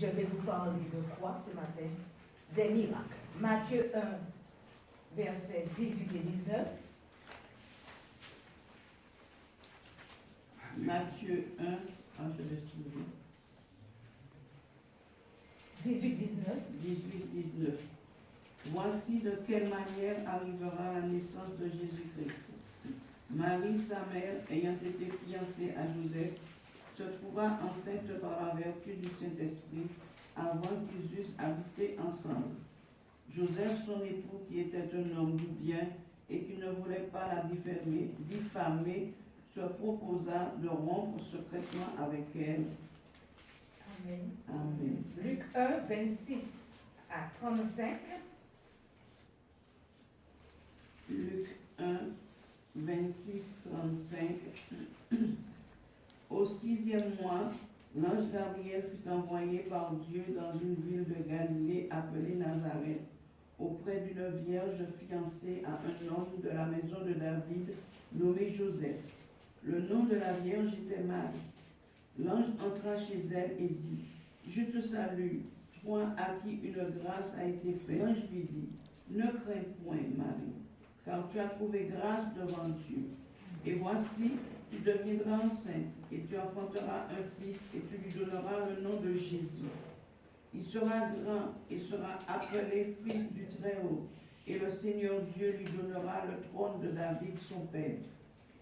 je vais vous parler de quoi ce matin? Des miracles. Matthieu 1, versets 18 et 19. Matthieu 1, je laisse trouver. 18-19. 18-19. Voici de quelle manière arrivera la naissance de Jésus-Christ. Marie, sa mère, ayant été fiancée à Joseph, se trouva enceinte par la vertu du Saint-Esprit avant qu'ils eussent habité ensemble. Joseph, son époux, qui était un homme du bien et qui ne voulait pas la diffamer, se proposa de rompre secrètement avec elle. Amen. Amen. Luc 1, 26 à 35. Luc 1, 26, 35. Au 6e mois, l'ange Gabriel fut envoyé par Dieu dans une ville de Galilée appelée Nazareth, auprès d'une vierge fiancée à un homme de la maison de David nommé Joseph. Le nom de la vierge était Marie. L'ange entra chez elle et dit, « Je te salue, toi à qui une grâce a été faite. » L'ange lui dit, « Ne crains point, Marie, car tu as trouvé grâce devant Dieu. Et voici, tu deviendras enceinte, et tu enfanteras un fils, et tu lui donneras le nom de Jésus. Il sera grand et sera appelé Fils du Très-Haut, et le Seigneur Dieu lui donnera le trône de David, son père.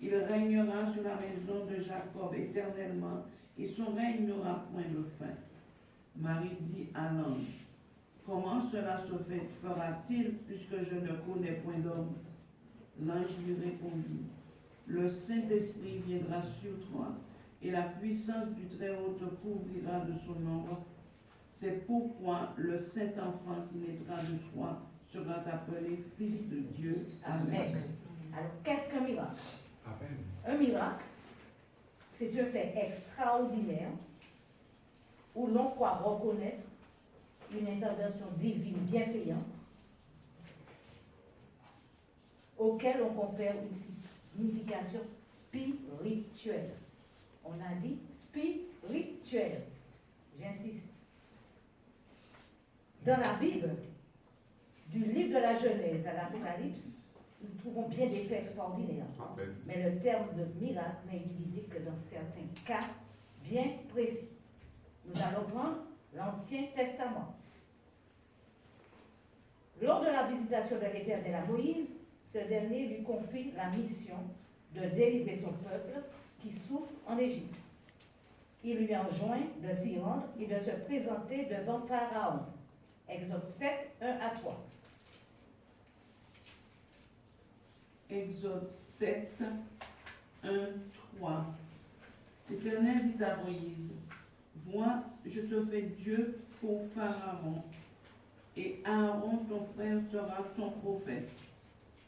Il régnera sur la maison de Jacob éternellement, et son règne n'aura point de fin. » Marie dit à l'ange, « Comment cela se fera-t-il, puisque je ne connais point d'homme ?» L'ange lui répondit, « Le Saint-Esprit viendra sur toi, et la puissance du Très-Haut te couvrira de son ombre. C'est pourquoi le Saint-Enfant qui naîtra de toi sera appelé Fils de Dieu. » Amen. Alors, qu'est-ce qu'un miracle? Amen. Un miracle, c'est un fait extraordinaire où l'on croit reconnaître une intervention divine bienveillante auquel on confère une signification spirituelle. On a dit spirituelle. J'insiste. Dans la Bible, du livre de la Genèse à l'Apocalypse, nous trouvons bien des faits extraordinaires. Amen. Mais le terme de miracle n'est utilisé que dans certains cas bien précis. Nous allons prendre l'Ancien Testament. Lors de la visitation de l'Éternel à Moïse, ce dernier lui confie la mission de délivrer son peuple qui souffre en Égypte. Il lui enjoint de s'y rendre et de se présenter devant Pharaon. Exode 7, 1 à 3. Exode 7, 1, 3. L'Éternel dit à Moïse, « Vois, je te fais Dieu pour Pharaon, et Aaron, ton frère, sera ton prophète.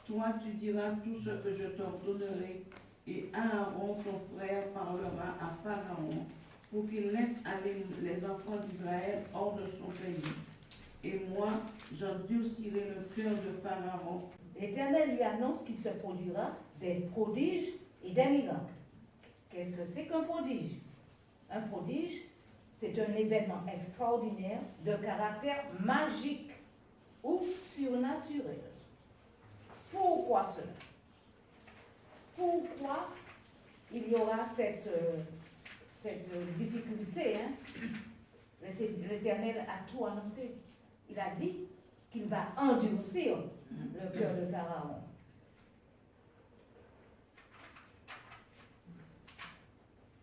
Toi, tu diras tout ce que je t'ordonnerai, et Aaron, ton frère, parlera à Pharaon, pour qu'il laisse aller les enfants d'Israël hors de son pays. Et moi, j'endurcirai le cœur de Pharaon. » L'Éternel lui annonce qu'il se produira des prodiges et des miracles. Qu'est-ce que c'est qu'un prodige? Un prodige, c'est un événement extraordinaire de caractère magique ou surnaturel. Pourquoi cela? Pourquoi il y aura cette difficulté? L'Éternel a tout annoncé. Il a dit qu'il va endurcir le cœur de Pharaon.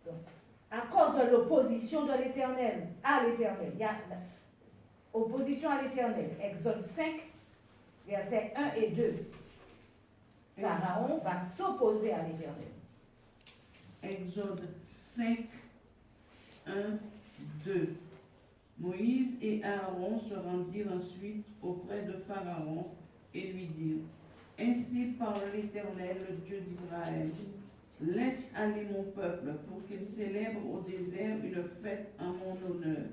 Donc, à cause de l'opposition de l'Éternel à l'Éternel, il y a opposition à l'Éternel. Exode 5, versets 1 et 2. Pharaon va s'opposer à l'Éternel. Exode 5, 1, 2. Moïse et Aaron se rendirent ensuite auprès de Pharaon et lui dirent, « Ainsi parle l'Éternel, le Dieu d'Israël. Laisse aller mon peuple pour qu'il célèbre au désert une fête en mon honneur. »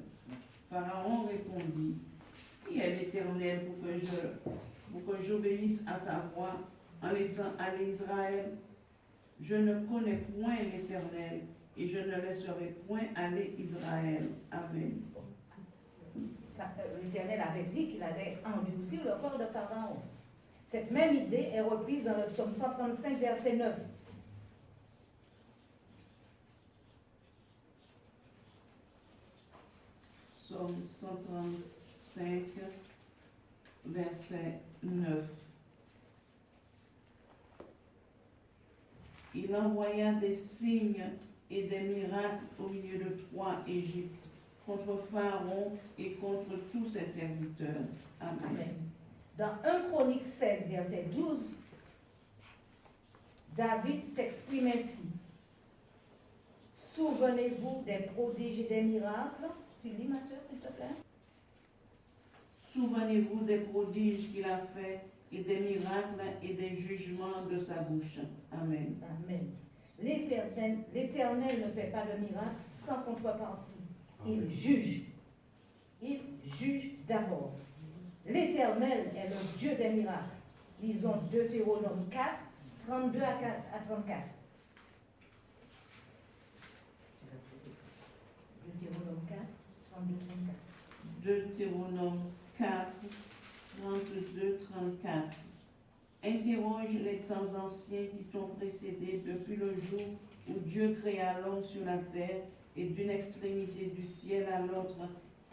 Pharaon répondit, « Qui est l'Éternel pour que j'obéisse à sa voix en laissant aller Israël? Je ne connais point l'Éternel et je ne laisserai point aller Israël. » Amen. l'Éternel avait dit qu'il allait endurcir le corps de Pharaon. Cette même idée est reprise dans le psaume 135, verset 9. Psaume 135, verset 9. Il envoya des signes et des miracles au milieu de toi, Égypte, contre Pharaon et contre tous ses serviteurs. Amen. Amen. Dans 1 Chronique 16, verset 12, David s'exprime ainsi. Souvenez-vous des prodiges et des miracles. Tu lis, ma soeur, s'il te plaît? Souvenez-vous des prodiges qu'il a faits et des miracles et des jugements de sa bouche. Amen. Amen. L'Éternel ne fait pas de miracle sans contrepartie. Il juge. Il juge d'abord. L'Éternel est le Dieu des miracles. Lisons Deutéronome 4, 32 à 34. Deutéronome 4, 32 à 34. Deutéronome 4, 32, 34. Interroge les temps anciens qui t'ont précédé depuis le jour où Dieu créa l'homme sur la terre et d'une extrémité du ciel à l'autre,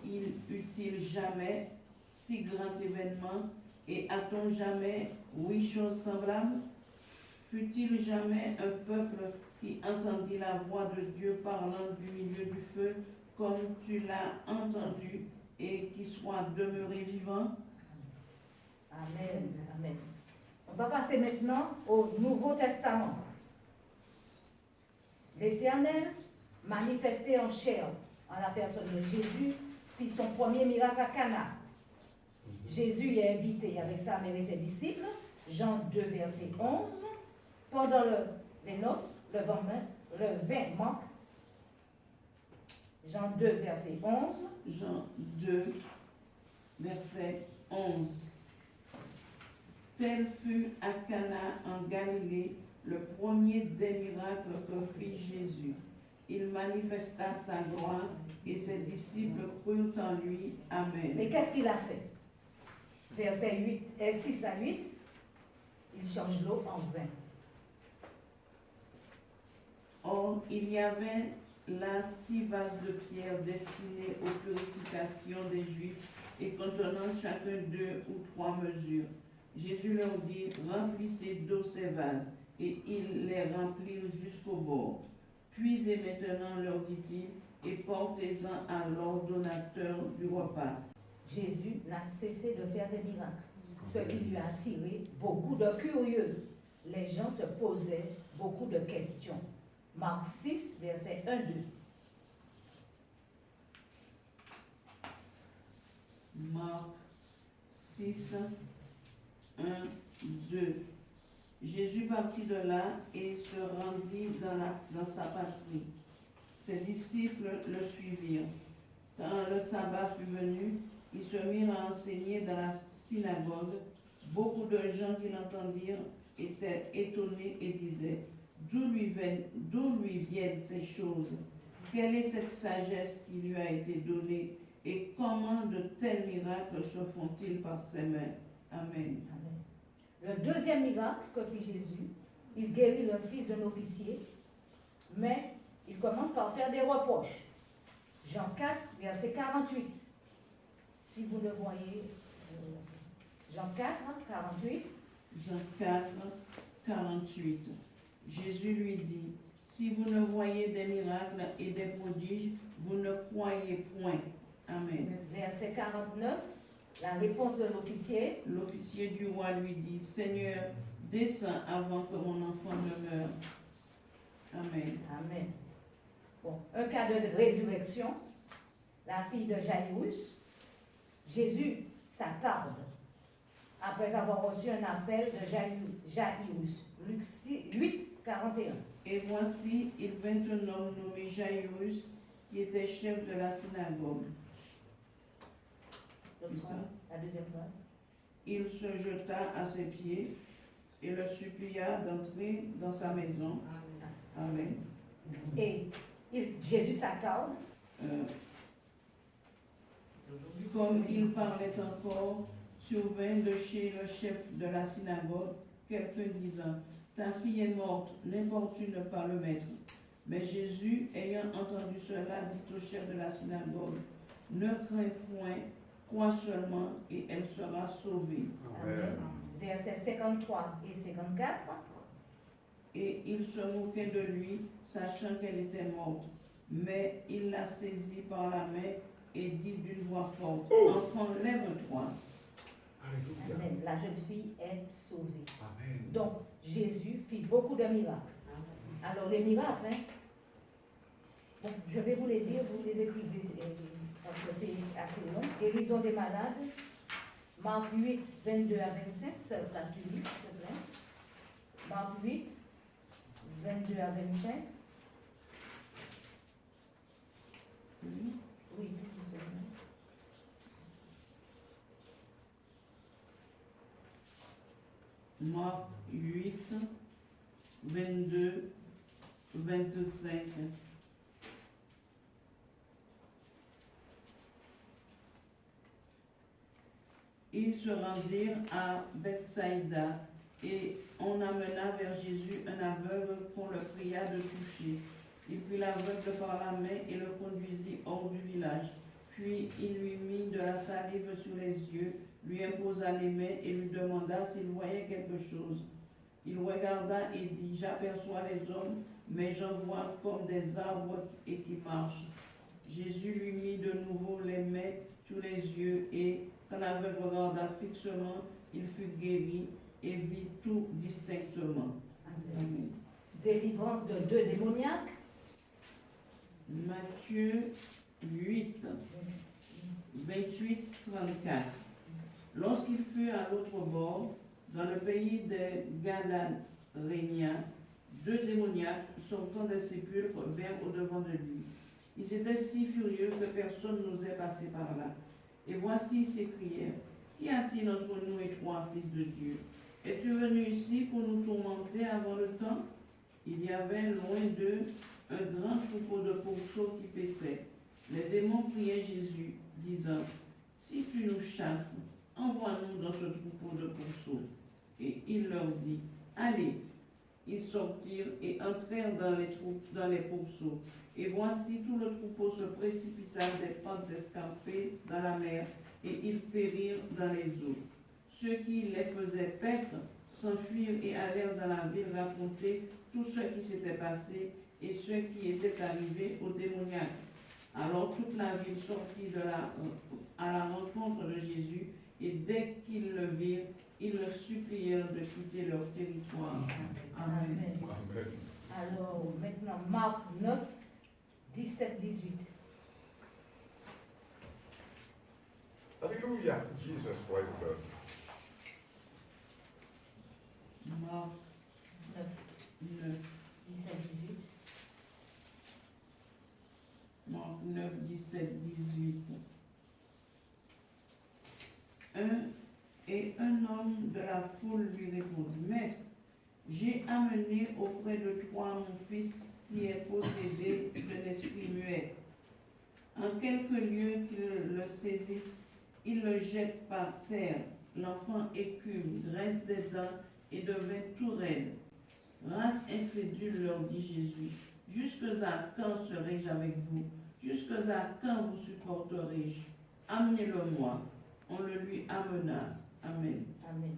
il eut-il jamais si grand événement et a-t-on jamais 8 choses semblables? Fut-il jamais un peuple qui entendit la voix de Dieu parlant du milieu du feu comme tu l'as entendu et qui soit demeuré vivant? Amen. Amen. On va passer maintenant au Nouveau Testament. L'Éternel, manifesté en chair, en la personne de Jésus, fit son premier miracle à Cana. Jésus est invité avec sa mère et ses disciples, Jean 2, verset 11. Pendant les noces, le vin manque. Jean 2, verset 11. Jean 2, verset 11. Tel fut à Cana en Galilée le premier des miracles que fit Jésus. Il manifesta sa gloire et ses disciples crurent en lui. Amen. Mais qu'est-ce qu'il a fait? Versets 6 à 8, il change l'eau en vin. Or, il y avait là 6 vases de pierre destinés aux purifications des Juifs et contenant chacun 2 ou 3 mesures. Jésus leur dit, remplissez d'eau ces vases, et ils les remplirent jusqu'au bord. Puisez maintenant, leur dit-il, et portez-en à l'ordonnateur du repas. Jésus n'a cessé de faire des miracles, ce qui lui a attiré beaucoup de curieux. Les gens se posaient beaucoup de questions. Marc 6, verset 1-2. Marc 6, 1, 2. Jésus partit de là et se rendit dans sa patrie. Ses disciples le suivirent. Quand le sabbat fut venu, ils se mirent à enseigner dans la synagogue. Beaucoup de gens qui l'entendirent étaient étonnés et disaient, d'où lui viennent ces choses? Quelle est cette sagesse qui lui a été donnée? Et comment de tels miracles se font-ils par ses mains? Amen. Amen. Le deuxième miracle que fit Jésus, il guérit le fils d'un officier, mais il commence par faire des reproches. Jean 4, verset 48. Si vous le voyez, Jean 4, 48. Jean 4, 48. Jésus lui dit, si vous ne voyez des miracles et des prodiges, vous ne croyez point. Amen. Verset 49, la réponse de l'officier. L'officier du roi lui dit, Seigneur, descends avant que mon enfant ne meure. Amen. Amen. Bon, un cas de résurrection, la fille de Jairus. Jésus s'attarde après avoir reçu un appel de Jairus. Luc 8, 41. Et voici, il vint un homme nommé Jairus, qui était chef de la synagogue. La deuxième phrase. Il se jeta à ses pieds et le supplia d'entrer dans sa maison. Amen. Et Jésus s'attarde. Comme il parlait encore, survint de chez le chef de la synagogue quelqu'un disant, ta fille est morte, n'importune pas le maître. Mais Jésus, ayant entendu cela, dit au chef de la synagogue, ne crains point, crois seulement, et elle sera sauvée. Amen. Versets 53 et 54. Et il se moquait de lui, sachant qu'elle était morte. Mais il la saisit par la main et dit d'une voix forte, enfant, lève-toi. Amen. La jeune fille est sauvée. Amen. Donc, Jésus fit beaucoup de miracles. Alors, les miracles, hein, bon, je vais vous les dire, vous les écrivez, parce que c'est assez long. Guérison des malades, Marc 8, 22 à 25, ça tu lis, s'il te plaît. Marc 8, 22 à 25. Oui, Marc 8, 22, 25. Ils se rendirent à Bethsaïda et on amena vers Jésus un aveugle qu'on le pria de toucher. Il prit l'aveugle par la main et le conduisit hors du village. Puis il lui mit de la salive sur les yeux, lui imposa les mains et lui demanda s'il voyait quelque chose. Il regarda et dit, j'aperçois les hommes, mais j'en vois comme des arbres et qui marchent. Jésus lui mit de nouveau les mains sur les yeux et, quand l'aveugle regarda fixement, il fut guéri et vit tout distinctement. Amen. délivrance de 2 démoniaques. Matthieu 8, 28, 34. Lorsqu'il fut à l'autre bord, dans le pays des Gadaréniens, 2 démoniaques, sortant des sépulcres, vinrent au-devant de lui. Ils étaient si furieux que personne n'osait passer par là. Et voici, ils s'écrièrent, qu'y a-t-il entre nous et toi, fils de Dieu? Es-tu venu ici pour nous tourmenter avant le temps? Il y avait loin d'eux un grand troupeau de pourceaux qui paissaient. Les démons priaient Jésus, disant, si tu nous chasses, envoie-nous dans ce troupeau de pourceaux. Et il leur dit, allez. Ils sortirent et entrèrent dans les pourceaux. Et voici tout le troupeau se précipita des pentes escarpées dans la mer, et ils périrent dans les eaux. Ceux qui les faisaient paître s'enfuirent et allèrent dans la ville raconter tout ce qui s'était passé et ce qui était arrivé aux démoniaques. Alors toute la ville sortit à la rencontre de Jésus, et dès qu'ils le virent, ils le supplièrent de quitter leur territoire. Amen. Amen. Alors, maintenant, Marc 9, 17, 18. Hallelujah. Jesus Christ. Marc 9, 9, 17, 18. Marc 9, 17, 18. Et un homme de la foule lui répondit, Maître, j'ai amené auprès de toi mon fils qui est possédé d'un esprit muet. En quelque lieu qu'il le saisisse, il le jette par terre. L'enfant écume, dresse des dents et devient tout raide. Race incrédule, leur dit Jésus, jusqu'à quand serai-je avec vous? Jusqu'à quand vous supporterai-je? Amenez-le-moi. On le lui amena. Amen. Amen.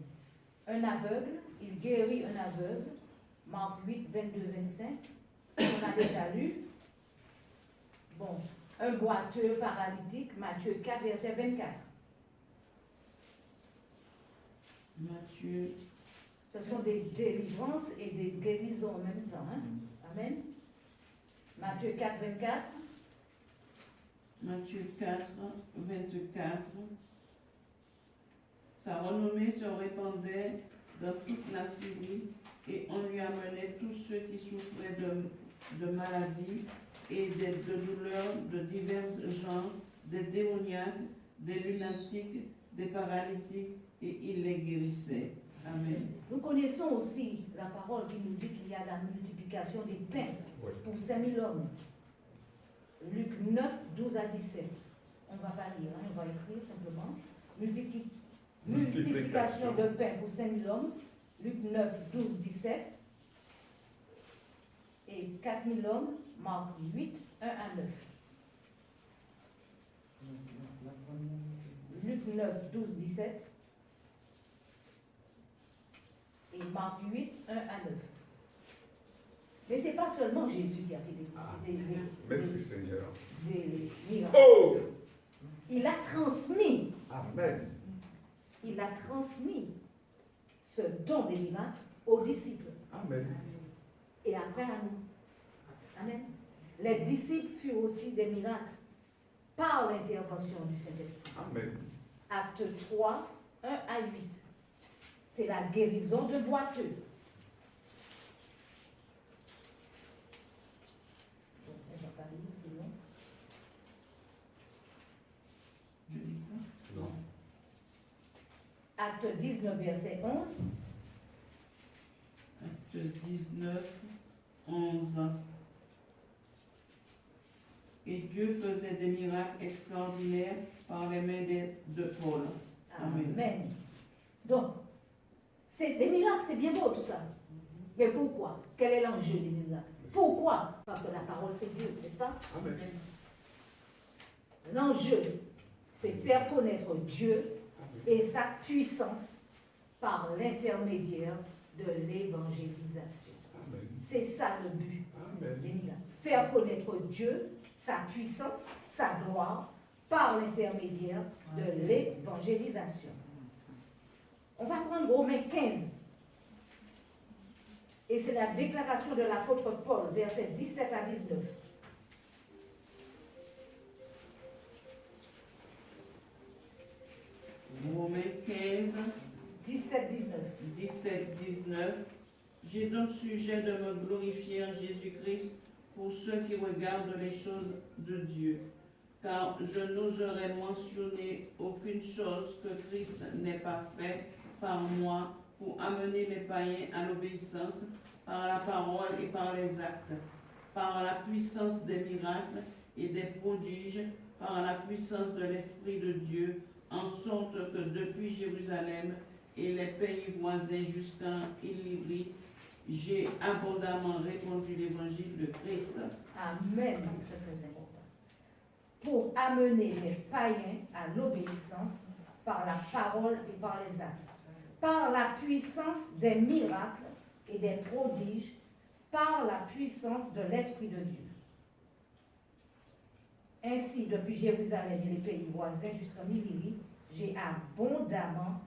Un aveugle, il guérit un aveugle. Marc 8, 22, 25. On a déjà lu. Bon, un boiteux paralytique, Matthieu 4, verset 24. Matthieu. Ce sont des délivrances et des guérisons en même temps. Hein? Amen. Matthieu 4, 24. Matthieu 4, 24. Sa renommée se répandait dans toute la Syrie et on lui amenait tous ceux qui souffraient de maladies et de douleurs de divers genres, des démoniaques, des lunatiques, des paralytiques, et il les guérissait. Amen. Nous connaissons aussi la parole qui nous dit qu'il y a la multiplication des pains Oui. pour 5000 hommes. Luc 9, 12 à 17. On ne va pas lire, hein, on va écrire simplement. Multiplication de pain pour 5000 hommes. Luc 9, 12, 17. Et 4000 hommes, Marc 8, 1 à 9. Luc 9, 12, 17. Et Marc 8, 1 à 9. Mais ce n'est pas seulement Jésus qui a fait Merci Seigneur. des miracles. Oh! Il a transmis. Amen. Il a transmis ce don des miracles aux disciples. Amen. Et après à nous. Amen. Les disciples furent aussi des miracles par l'intervention du Saint-Esprit. Amen. Acte 3, 1 à 8. C'est la guérison de boiteux. On va pas lire, c'est long. Je dis quoi? Non. Acte 19, verset 11. Acte 19, 11. Et Dieu faisait des miracles extraordinaires par les mains de Paul. Amen. Amen. Donc, les miracles, c'est bien beau tout ça. Mais pourquoi? Quel est l'enjeu des miracles? Pourquoi? Parce que la parole, c'est Dieu, n'est-ce pas? Amen. L'enjeu, c'est faire connaître Dieu et sa puissance par l'intermédiaire de l'évangélisation. Amen. C'est ça le but Amen. des miracles. Faire connaître Dieu, sa puissance, sa gloire, par l'intermédiaire de l'évangélisation. On va prendre Romains 15. Et c'est la déclaration de l'apôtre Paul, versets 17 à 19. Romains 15, 17, 19. 17, 19. J'ai donc sujet de me glorifier en Jésus-Christ pour ceux qui regardent les choses de Dieu. Car je n'oserais mentionner aucune chose que Christ n'ait pas fait par moi pour amener les païens à l'obéissance par la parole et par les actes, par la puissance des miracles et des prodiges, par la puissance de l'Esprit de Dieu, en sorte que depuis Jérusalem et les pays voisins jusqu'en Illyrie, j'ai abondamment répandu l'évangile de Christ. Amen, c'est très très important. Pour amener les païens à l'obéissance par la parole et par les actes, par la puissance des miracles et des prodiges, par la puissance de l'Esprit de Dieu. Ainsi, depuis Jérusalem et les pays voisins jusqu'en Illyrie, j'ai abondamment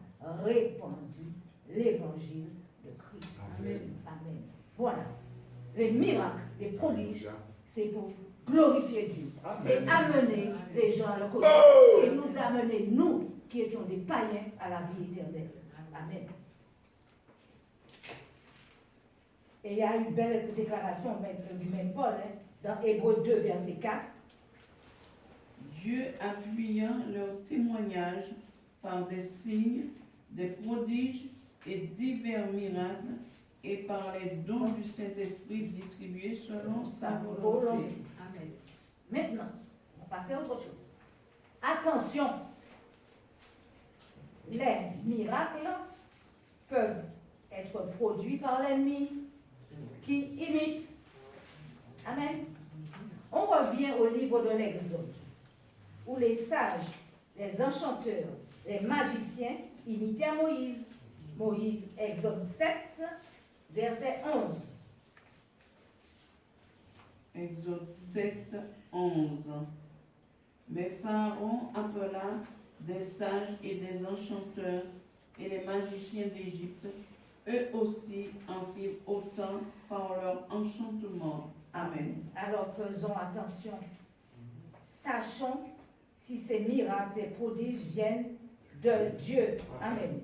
répandu l'évangile de Christ. Amen. Amen. Voilà. Les miracles, les prodiges, c'est pour glorifier Dieu et amener les gens à le connaître et nous amener, nous qui étions des païens, à la vie éternelle. Amen. Et il y a une belle déclaration du même Paul, hein, dans Hébreux 2, verset 4. Dieu appuyant leur témoignage par des signes, des prodiges et divers miracles et par les dons du Saint-Esprit distribués selon sa volonté. Amen. Maintenant, on va passer à autre chose. Attention, les miracles peuvent être produits par l'ennemi qui imite. Amen. On revient au livre de l'Exode, où les sages, les enchanteurs, les magiciens imitaient Moïse. Moïse, Exode 7, verset 11. Exode 7, 11. Mais Pharaon appela des sages et des enchanteurs et les magiciens d'Égypte. Eux aussi en firent autant par leur enchantement. Amen. Alors faisons attention. Sachons si ces miracles et prodiges viennent de Dieu. Amen.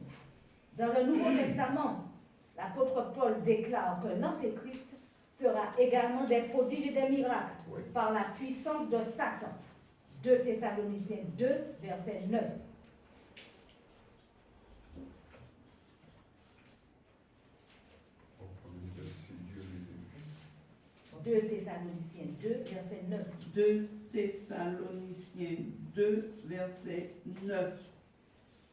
Dans le Nouveau Testament, l'apôtre Paul déclare que l'Antéchrist fera également des prodiges et des miracles par la puissance de Satan. 2 Thessaloniciens 2, verset 9. 2 Thessaloniciens 2, verset 9. 2 Thessaloniciens 2, verset 9.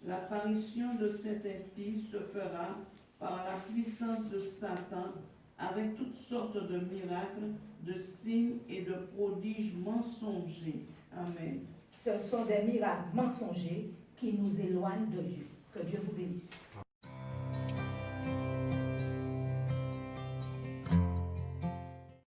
L'apparition de cet impie se fera par la puissance de Satan avec toutes sortes de miracles, de signes et de prodiges mensongers. Amen. Ce sont des miracles mensongers qui nous éloignent de Dieu. Que Dieu vous bénisse.